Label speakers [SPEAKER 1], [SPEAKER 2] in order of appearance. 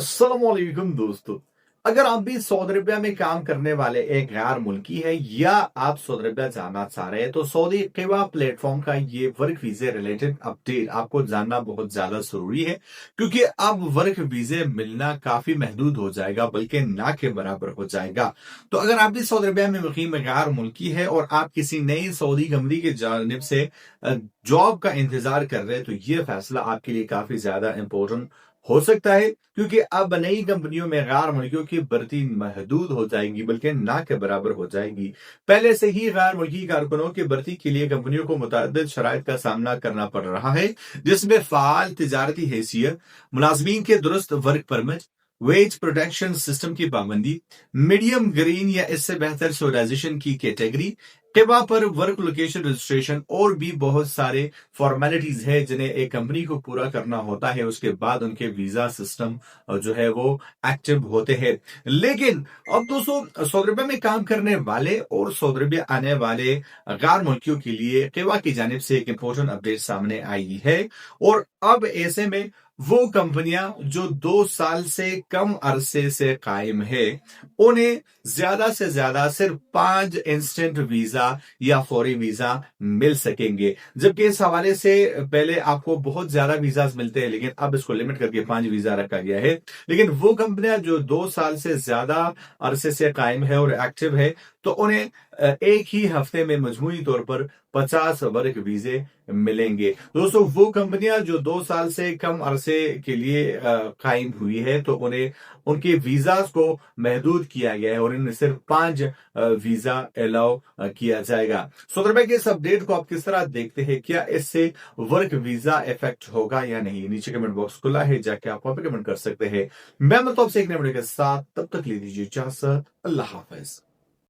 [SPEAKER 1] अस्सलामुअलैकुम दोस्तों। अगर आप भी सऊदी अरबिया में काम करने वाले एक गैर मुल्की है या आप सऊदी अरबिया जाना चाह रहे हैं तो सऊदी केवा प्लेटफॉर्म का ये वर्क वीजे रिलेटेड अपडेट आपको जानना बहुत ज्यादा जरूरी है, क्योंकि अब वर्क वीजे मिलना काफी महदूद हो जाएगा, बल्कि ना के बराबर हो जाएगा। तो अगर आप भी सऊदी अरबिया में मुकीम गैर मुल्की है और आप किसी नई सऊदी कंपनी की जानिब से जॉब का इंतजार कर रहे हैं तो ये फैसला आपके लिए काफी ज्यादा इंपॉर्टेंट हो सकता है, क्योंकि अब नई कंपनियों में गैर मुल्कियों की भर्ती महदूद हो जाएगी, बल्कि ना के बराबर हो जाएगी। पहले से ही गैर मुल्की कारकुनों की भर्ती के लिए कंपनियों को मुतअद्दिद शराइत का सामना करना पड़ रहा है, जिसमें फाल तिजारती हैसियत, मुलाजमीन के दुरुस्त work permit, wage protection system की पाबंदी, मीडियम ग्रीन या इससे बेहतर सोलाइजेशन की कैटेगरी, केबा पर वर्क लोकेशन रजिस्ट्रेशन और भी बहुत सारे फॉर्मेलिटीज है जिन्हें एक कंपनी को पूरा करना होता है। उसके बाद उनके वीजा सिस्टम जो है वो एक्टिव होते हैं। लेकिन अब दोस्तों, सऊदी अरबिया में काम करने वाले और सऊदी अरबिया आने वाले गैर मुल्कियों के लिए केबा की जानिब से एक इंपॉर्टेंट अपडेट सामने आई है। और अब ऐसे में वो कंपनियां जो 2 साल से कम अरसे से कायम है, उन्हें ज्यादा से ज्यादा सिर्फ 5 इंस्टेंट वीजा या फौरी वीजा मिल सकेंगे। जबकि इस हवाले से पहले आपको बहुत ज्यादा वीजा मिलते हैं, लेकिन अब इसको लिमिट करके 5 वीजा रखा गया है। लेकिन वो कंपनियां जो 2 साल से ज्यादा अरसे से कायम है और एक्टिव है, तो उन्हें एक ही हफ्ते में मजमूई तौर पर 50 वर्क वीजे मिलेंगे। दोस्तों, वो कंपनियां जो 2 साल से कम अरसे के लिए कायम हुई है, तो उन्हें उनके वीजा को महदूद किया गया है और इन्हें सिर्फ 5 वीजा अलाउ किया जाएगा। सऊदी अरबिया के इस अपडेट को आप किस तरह देखते हैं? क्या इससे वर्क वीजा इफेक्ट होगा या नहीं? नीचे कमेंट बॉक्स खुला है, जाके आप वहां पे कमेंट कर सकते हैं। मैं मतलब से एक नए वीडियो के साथ, तब तक ले लीजिए इजाजत। अल्लाह हाफिज।